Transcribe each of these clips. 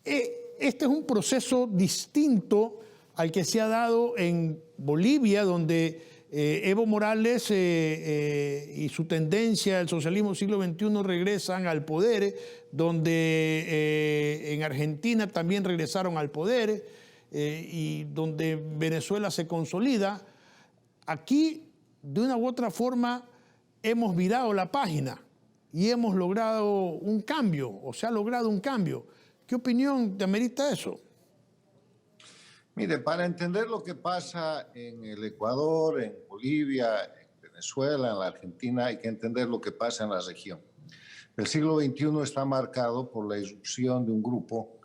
Este es un proceso distinto al que se ha dado en Bolivia, donde Evo Morales y su tendencia al socialismo siglo XXI regresan al poder, donde en Argentina también regresaron al poder y donde Venezuela se consolida. Aquí, de una u otra forma, hemos virado la página y hemos logrado un cambio, o se ha logrado un cambio. ¿Qué opinión te amerita eso? Mire, para entender lo que pasa en el Ecuador, en Bolivia, en Venezuela, en la Argentina, hay que entender lo que pasa en la región. El siglo XXI está marcado por la irrupción de un grupo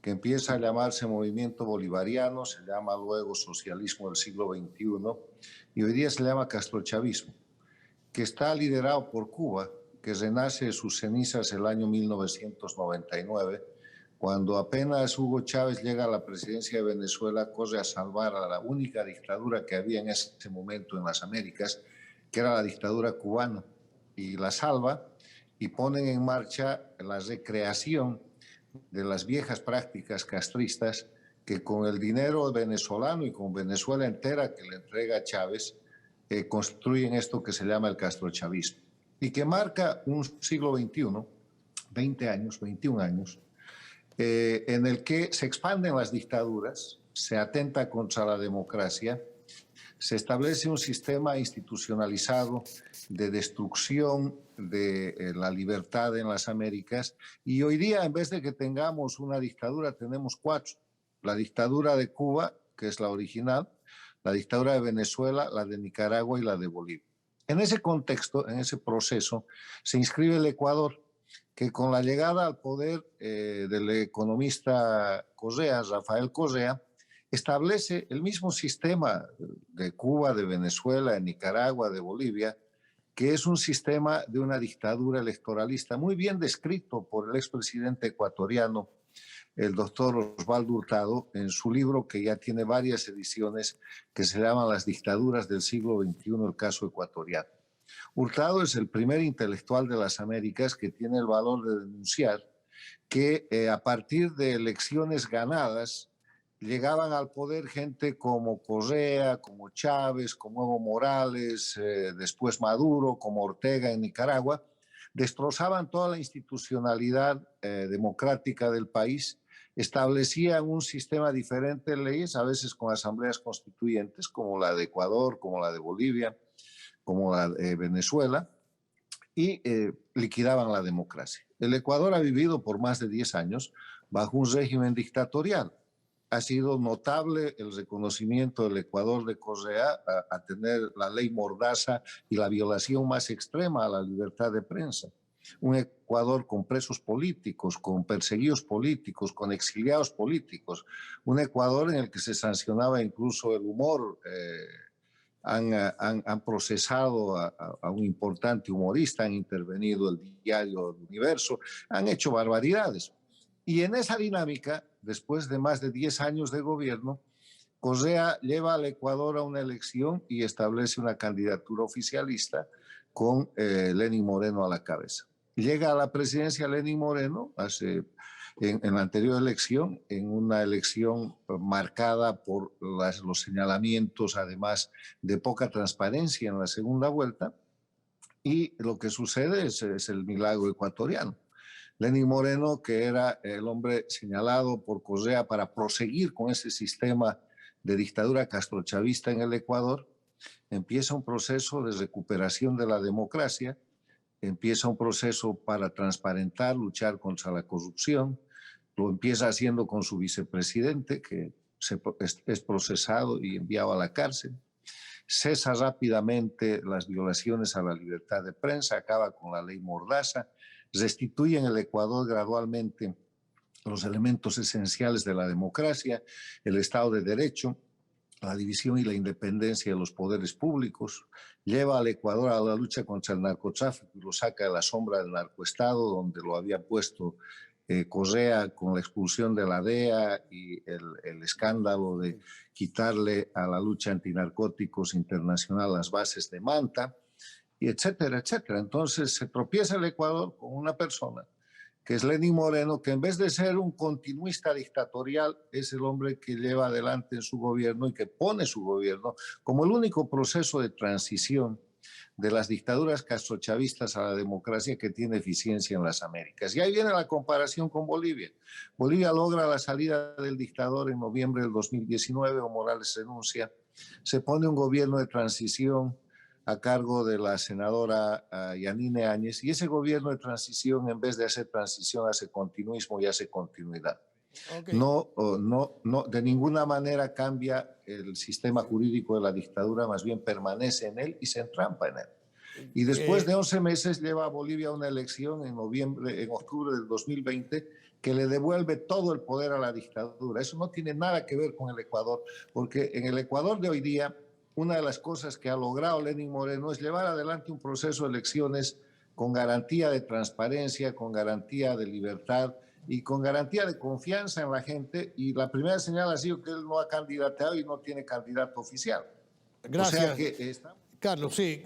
que empieza a llamarse Movimiento Bolivariano, se llama luego Socialismo del siglo XXI y hoy día se llama castrochavismo, que está liderado por Cuba, que renace de sus cenizas el año 1999, cuando apenas Hugo Chávez llega a la presidencia de Venezuela, corre a salvar a la única dictadura que había en ese momento en las Américas, que era la dictadura cubana, y la salva y ponen en marcha la recreación de las viejas prácticas castristas que con el dinero venezolano y con Venezuela entera que le entrega Chávez, construyen esto que se llama el castrochavismo y que marca un siglo XXI, 20 años, 21 años, en el que se expanden las dictaduras, se atenta contra la democracia, se establece un sistema institucionalizado de destrucción de la libertad en las Américas y hoy día en vez de que tengamos una dictadura tenemos cuatro. La dictadura de Cuba, que es la original, la dictadura de Venezuela, la de Nicaragua y la de Bolivia. En ese contexto, en ese proceso, se inscribe el Ecuador, que con la llegada al poder del economista Correa, Rafael Correa, establece el mismo sistema de Cuba, de Venezuela, de Nicaragua, de Bolivia, que es un sistema de una dictadura electoralista, muy bien descrito por el expresidente ecuatoriano, el doctor Osvaldo Hurtado, en su libro que ya tiene varias ediciones, que se llaman Las dictaduras del siglo XXI, el caso ecuatoriano. Hurtado es el primer intelectual de las Américas que tiene el valor de denunciar que a partir de elecciones ganadas llegaban al poder gente como Correa, como Chávez, como Evo Morales, después Maduro, como Ortega en Nicaragua, destrozaban toda la institucionalidad democrática del país, establecían un sistema diferente de leyes, a veces con asambleas constituyentes, como la de Ecuador, como la de Bolivia, como la de Venezuela, y liquidaban la democracia. El Ecuador ha vivido por más de 10 años bajo un régimen dictatorial. Ha sido notable el reconocimiento del Ecuador de Correa a tener la ley Mordaza y la violación más extrema a la libertad de prensa. Un Ecuador con presos políticos, con perseguidos políticos, con exiliados políticos. Un Ecuador en el que se sancionaba incluso el humor. Han procesado a un importante humorista, han intervenido el diario El Universo, han hecho barbaridades. Y en esa dinámica, después de más de 10 años de gobierno, Correa lleva al Ecuador a una elección y establece una candidatura oficialista con Lenín Moreno a la cabeza. Llega a la presidencia Lenín Moreno en la anterior elección, en una elección marcada por los señalamientos, además de poca transparencia en la segunda vuelta, y lo que sucede es el milagro ecuatoriano. Lenín Moreno, que era el hombre señalado por Correa para proseguir con ese sistema de dictadura castrochavista en el Ecuador, empieza un proceso de recuperación de la democracia, empieza un proceso para transparentar, luchar contra la corrupción, lo empieza haciendo con su vicepresidente, que es procesado y enviado a la cárcel, cesa rápidamente las violaciones a la libertad de prensa, acaba con la ley Mordaza, restituye en el Ecuador gradualmente los elementos esenciales de la democracia, el Estado de Derecho, la división y la independencia de los poderes públicos, lleva al Ecuador a la lucha contra el narcotráfico y lo saca de la sombra del narcoestado, donde lo había puesto Correa con la expulsión de la DEA y el escándalo de quitarle a la lucha antinarcóticos internacional las bases de Manta, y etcétera, etcétera. Entonces se tropieza el Ecuador con una persona que es Lenín Moreno, que en vez de ser un continuista dictatorial, es el hombre que lleva adelante en su gobierno y que pone su gobierno como el único proceso de transición de las dictaduras castrochavistas a la democracia que tiene eficiencia en las Américas. Y ahí viene la comparación con Bolivia. Bolivia logra la salida del dictador en noviembre del 2019, Evo Morales renuncia, se pone un gobierno de transición a cargo de la senadora Yanine Áñez, y ese gobierno de transición, en vez de hacer transición, hace continuismo y hace continuidad. Okay. No, de ninguna manera cambia el sistema jurídico de la dictadura, más bien permanece en él y se entrampa en él. Y después de 11 meses lleva a Bolivia a una elección en octubre del 2020 que le devuelve todo el poder a la dictadura. Eso no tiene nada que ver con el Ecuador, porque en el Ecuador de hoy día, una de las cosas que ha logrado Lenín Moreno es llevar adelante un proceso de elecciones con garantía de transparencia, con garantía de libertad y con garantía de confianza en la gente. Y la primera señal ha sido que él no ha candidateado y no tiene candidato oficial. Gracias. O sea que Carlos, sí,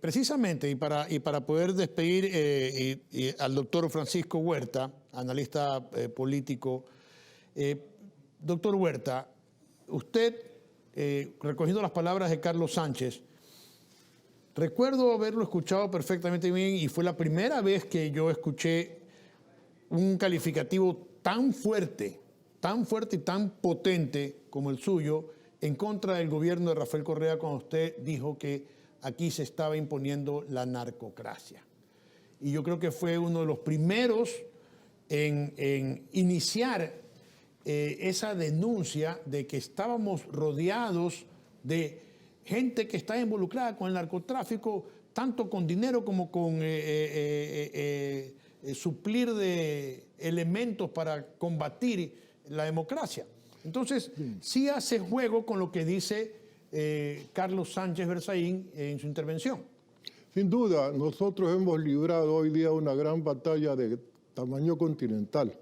precisamente, y para poder despedir al doctor Francisco Huerta, analista político. Doctor Huerta, usted, recogiendo las palabras de Carlos Sánchez, recuerdo haberlo escuchado perfectamente bien y fue la primera vez que yo escuché un calificativo tan fuerte y tan potente como el suyo en contra del gobierno de Rafael Correa cuando usted dijo que aquí se estaba imponiendo la narcocracia. Y yo creo que fue uno de los primeros en iniciar esa denuncia de que estábamos rodeados de gente que está involucrada con el narcotráfico, tanto con dinero como con suplir de elementos para combatir la democracia. Entonces, sí hace juego con lo que dice Carlos Sánchez Berzaín en su intervención. Sin duda, nosotros hemos librado hoy día una gran batalla de tamaño continental.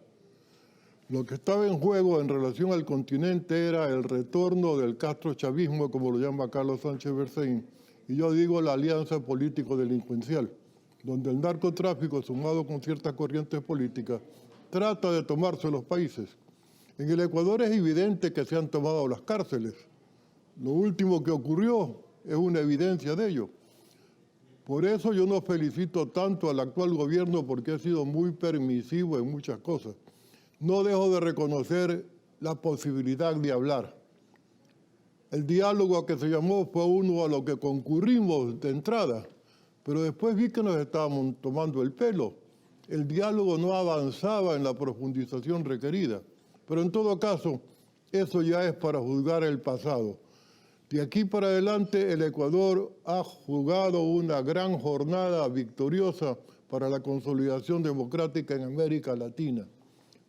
Lo que estaba en juego en relación al continente era el retorno del castrochavismo, como lo llama Carlos Sánchez Berzaín, y yo digo la alianza político-delincuencial, donde el narcotráfico, sumado con ciertas corrientes políticas, trata de tomarse los países. En el Ecuador es evidente que se han tomado las cárceles. Lo último que ocurrió es una evidencia de ello. Por eso yo no felicito tanto al actual gobierno porque ha sido muy permisivo en muchas cosas. No dejo de reconocer la posibilidad de hablar. El diálogo a que se llamó fue uno a lo que concurrimos de entrada, pero después vi que nos estábamos tomando el pelo. El diálogo no avanzaba en la profundización requerida. Pero en todo caso, eso ya es para juzgar el pasado. De aquí para adelante, el Ecuador ha jugado una gran jornada victoriosa para la consolidación democrática en América Latina.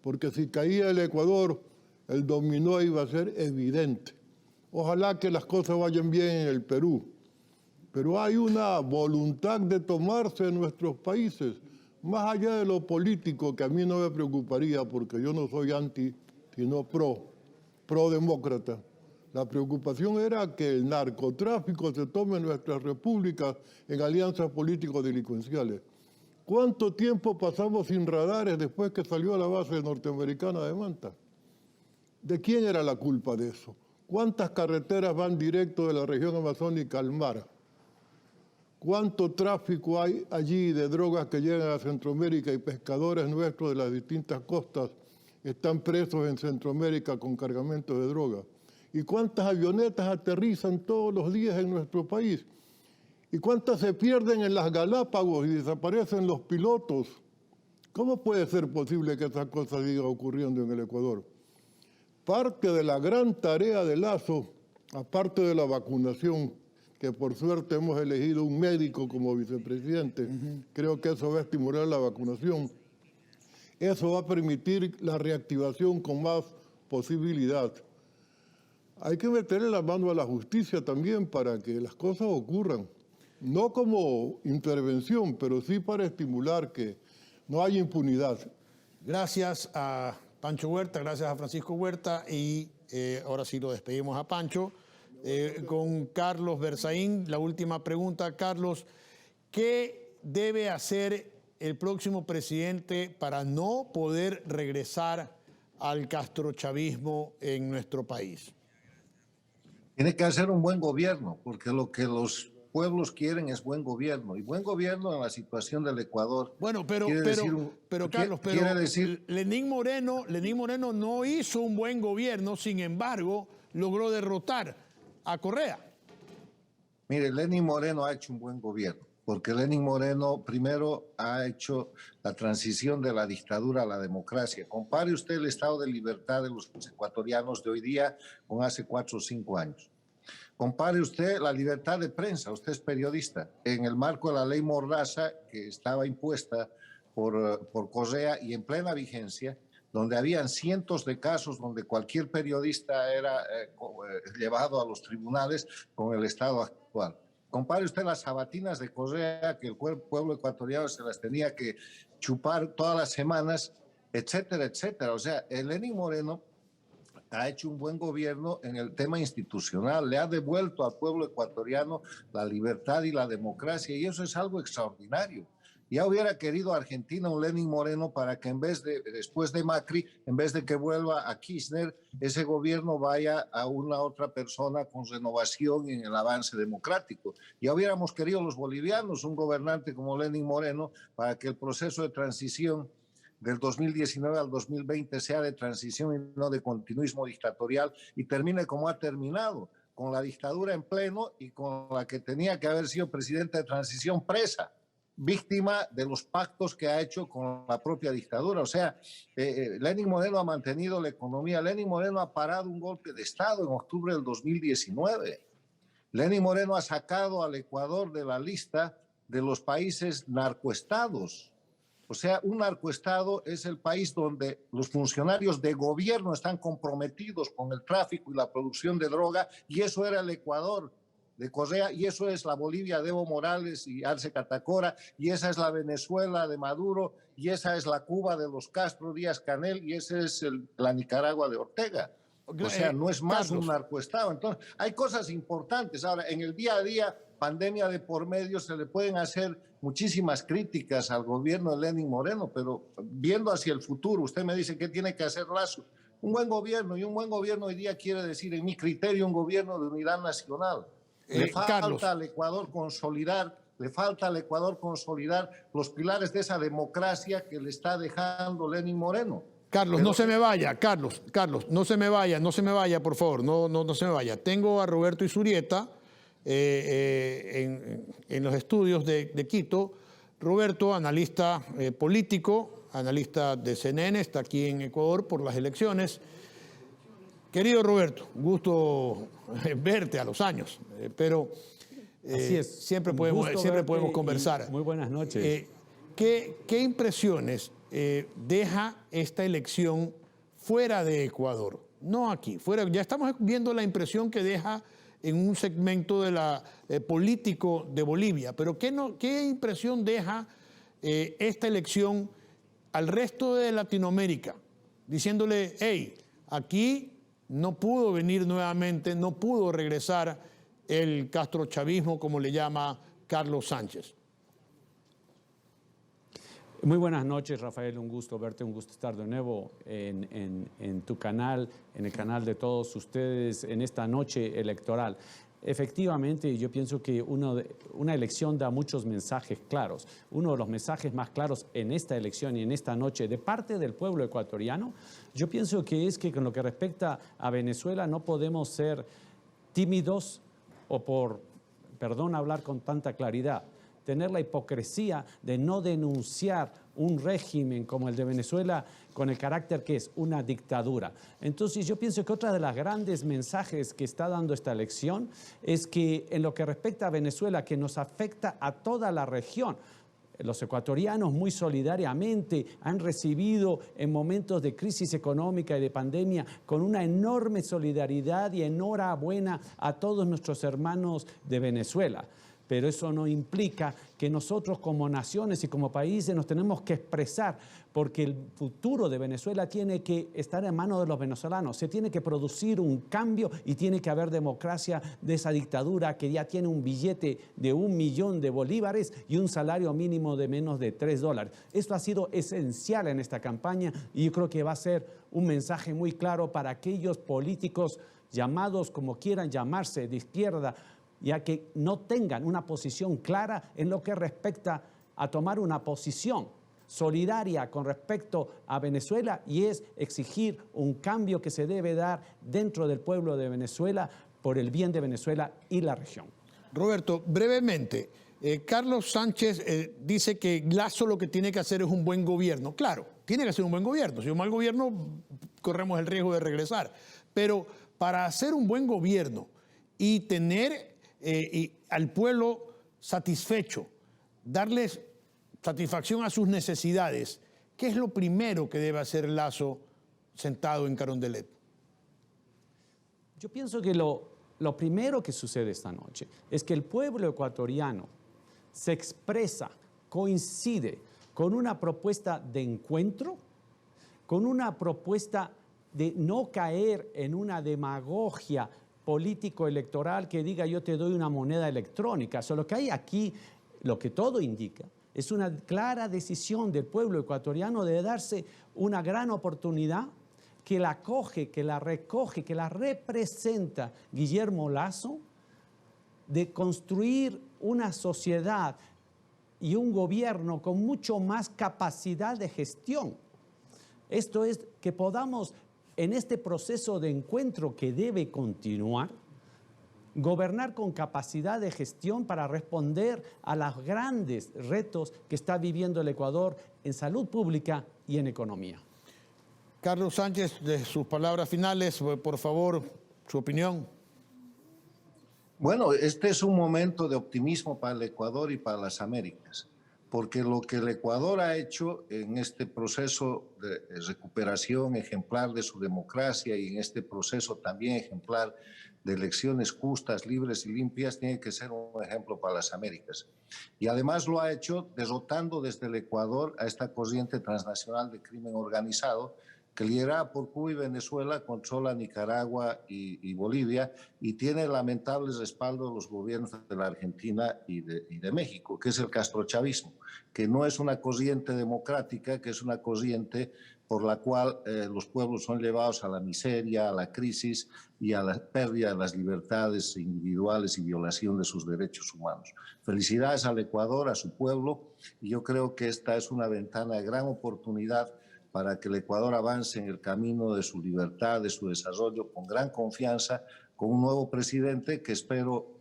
Porque si caía el Ecuador, el dominó iba a ser evidente. Ojalá que las cosas vayan bien en el Perú. Pero hay una voluntad de tomarse en nuestros países, más allá de lo político, que a mí no me preocuparía, porque yo no soy anti, sino pro-demócrata. La preocupación era que el narcotráfico se tome en nuestras repúblicas en alianzas político-delincuenciales. ¿Cuánto tiempo pasamos sin radares después que salió a la base norteamericana de Manta? ¿De quién era la culpa de eso? ¿Cuántas carreteras van directo de la región amazónica al mar? ¿Cuánto tráfico hay allí de drogas que llegan a Centroamérica y pescadores nuestros de las distintas costas están presos en Centroamérica con cargamentos de droga? ¿Y cuántas avionetas aterrizan todos los días en nuestro país? ¿Y cuántas se pierden en las Galápagos y desaparecen los pilotos? ¿Cómo puede ser posible que esas cosas sigan ocurriendo en el Ecuador? Parte de la gran tarea de Lazo, aparte de la vacunación, que por suerte hemos elegido un médico como vicepresidente, creo que eso va a estimular la vacunación. Eso va a permitir la reactivación con más posibilidad. Hay que meterle la mano a la justicia también para que las cosas ocurran. No como intervención, pero sí para estimular que no haya impunidad. Gracias a Pancho Huerta, gracias a Francisco Huerta y ahora sí lo despedimos a Pancho. Con Carlos Berzaín, la última pregunta. Carlos, ¿qué debe hacer el próximo presidente para no poder regresar al castrochavismo en nuestro país? Tiene que hacer un buen gobierno, porque lo que los pueblos quieren es buen gobierno. Y buen gobierno en la situación del Ecuador. Bueno, pero Carlos, Lenín Moreno no hizo un buen gobierno, sin embargo, logró derrotar a Correa. Mire, Lenín Moreno ha hecho un buen gobierno, porque Lenín Moreno primero ha hecho la transición de la dictadura a la democracia. Compare usted el estado de libertad de los ecuatorianos de hoy día con hace 4 o 5 años. Compare usted la libertad de prensa, usted es periodista, en el marco de la ley Mordaza que estaba impuesta por Correa y en plena vigencia, donde habían cientos de casos donde cualquier periodista era llevado a los tribunales con el estado actual. Compare usted las sabatinas de Correa, que el pueblo ecuatoriano se las tenía que chupar todas las semanas, etcétera, etcétera. O sea, el Lenín Moreno ha hecho un buen gobierno en el tema institucional, le ha devuelto al pueblo ecuatoriano la libertad y la democracia, y eso es algo extraordinario. Ya hubiera querido Argentina un Lenín Moreno para que después de Macri, en vez de que vuelva a Kirchner, ese gobierno vaya a una otra persona con renovación en el avance democrático. Ya hubiéramos querido los bolivianos un gobernante como Lenín Moreno para que el proceso de transición del 2019 al 2020 sea de transición y no de continuismo dictatorial y termine como ha terminado, con la dictadura en pleno y con la que tenía que haber sido presidente de transición presa, víctima de los pactos que ha hecho con la propia dictadura. O sea, Lenín Moreno ha mantenido la economía, Lenín Moreno ha parado un golpe de Estado en octubre del 2019. Lenín Moreno ha sacado al Ecuador de la lista de los países narcoestados. O sea, un narcoestado es el país donde los funcionarios de gobierno están comprometidos con el tráfico y la producción de droga, y eso era el Ecuador de Correa, y eso es la Bolivia de Evo Morales y Arce Catacora, y esa es la Venezuela de Maduro, y esa es la Cuba de los Castro Díaz Canel, y esa es la Nicaragua de Ortega. O sea, no es más un narcoestado. Entonces, hay cosas importantes. Ahora, en el día a día, pandemia de por medio, se le pueden hacer muchísimas críticas al gobierno de Lenín Moreno, pero viendo hacia el futuro, usted me dice qué tiene que hacer Lazo. Un buen gobierno, y un buen gobierno hoy día quiere decir, en mi criterio, un gobierno de unidad nacional. Le falta al Ecuador consolidar los pilares de esa democracia que le está dejando Lenín Moreno. Carlos, no se me vaya, Carlos, no se me vaya, por favor, no se me vaya. Tengo a Roberto Izurieta en los estudios de Quito. Roberto, analista político, analista de CNN, está aquí en Ecuador por las elecciones. Querido Roberto, gusto verte a los años, pero así es. siempre podemos conversar. Muy buenas noches. ¿Qué impresiones deja esta elección fuera de Ecuador? No aquí, fuera. Ya estamos viendo la impresión que deja en un segmento de la político de Bolivia, pero ¿qué impresión deja esta elección al resto de Latinoamérica? Diciéndole, hey, aquí no pudo venir nuevamente, no pudo regresar el castrochavismo, como le llama Carlos Sánchez. Muy buenas noches, Rafael, un gusto verte, un gusto estar de nuevo en tu canal, en el canal de todos ustedes en esta noche electoral. Efectivamente, yo pienso que una elección da muchos mensajes claros. Uno de los mensajes más claros en esta elección y en esta noche de parte del pueblo ecuatoriano, yo pienso que es que con lo que respecta a Venezuela no podemos ser tímidos o perdón hablar con tanta claridad, tener la hipocresía de no denunciar un régimen como el de Venezuela con el carácter que es una dictadura. Entonces yo pienso que otro de los grandes mensajes que está dando esta elección es que en lo que respecta a Venezuela, que nos afecta a toda la región, los ecuatorianos muy solidariamente han recibido en momentos de crisis económica y de pandemia con una enorme solidaridad y enhorabuena a todos nuestros hermanos de Venezuela. pero eso no implica que nosotros como naciones y como países nos tenemos que expresar, porque el futuro de Venezuela tiene que estar en manos de los venezolanos. Se tiene que producir un cambio y tiene que haber democracia de esa dictadura que ya tiene un billete de 1 millón de bolívares y un salario mínimo de menos de $3. Esto ha sido esencial en esta campaña y yo creo que va a ser un mensaje muy claro para aquellos políticos llamados como quieran llamarse de izquierda, ya que no tengan una posición clara en lo que respecta a tomar una posición solidaria con respecto a Venezuela, y es exigir un cambio que se debe dar dentro del pueblo de Venezuela por el bien de Venezuela y la región. Roberto, brevemente, Carlos Sánchez dice que Lasso lo que tiene que hacer es un buen gobierno. Claro, tiene que hacer un buen gobierno. Si es un mal gobierno, corremos el riesgo de regresar. Pero para hacer un buen gobierno y tener al pueblo satisfecho, darles satisfacción a sus necesidades, ¿qué es lo primero que debe hacer Lasso sentado en Carondelet? Yo pienso que lo primero que sucede esta noche es que el pueblo ecuatoriano se expresa, coincide con una propuesta de encuentro, con una propuesta de no caer en una demagogia político-electoral que diga yo te doy una moneda electrónica. Lo que hay aquí, lo que todo indica, es una clara decisión del pueblo ecuatoriano de darse una gran oportunidad que la acoge, que la recoge, que la representa Guillermo Lasso, de construir una sociedad y un gobierno con mucho más capacidad de gestión. Esto es, que podamos, en este proceso de encuentro que debe continuar, gobernar con capacidad de gestión para responder a los grandes retos que está viviendo el Ecuador en salud pública y en economía. Carlos Sánchez, de sus palabras finales, por favor, su opinión. Bueno, este es un momento de optimismo para el Ecuador y para las Américas, porque lo que el Ecuador ha hecho en este proceso de recuperación ejemplar de su democracia y en este proceso también ejemplar de elecciones justas, libres y limpias, tiene que ser un ejemplo para las Américas. Y además lo ha hecho derrotando desde el Ecuador a esta corriente transnacional de crimen organizado que liderada por Cuba y Venezuela controla Nicaragua y Bolivia y tiene lamentable respaldo de los gobiernos de la Argentina y de México, que es el castrochavismo, que no es una corriente democrática, que es una corriente por la cual los pueblos son llevados a la miseria, a la crisis y a la pérdida de las libertades individuales y violación de sus derechos humanos. Felicidades al Ecuador, a su pueblo, y yo creo que esta es una ventana de gran oportunidad para que el Ecuador avance en el camino de su libertad, de su desarrollo, con gran confianza, con un nuevo presidente que espero,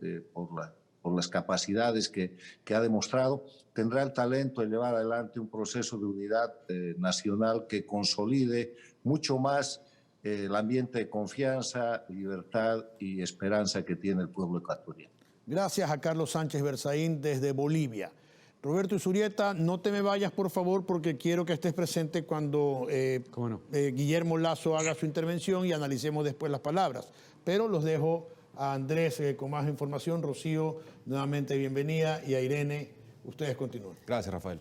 por las capacidades que ha demostrado, tendrá el talento de llevar adelante un proceso de unidad nacional que consolide mucho más el ambiente de confianza, libertad y esperanza que tiene el pueblo ecuatoriano. Gracias a Carlos Sánchez Berzaín desde Bolivia. Roberto Izurieta, no te me vayas, por favor, porque quiero que estés presente cuando Guillermo Lasso haga su intervención y analicemos después las palabras. Pero los dejo a Andrés con más información. Rocío, nuevamente bienvenida, y a Irene, ustedes continúen. Gracias, Rafael.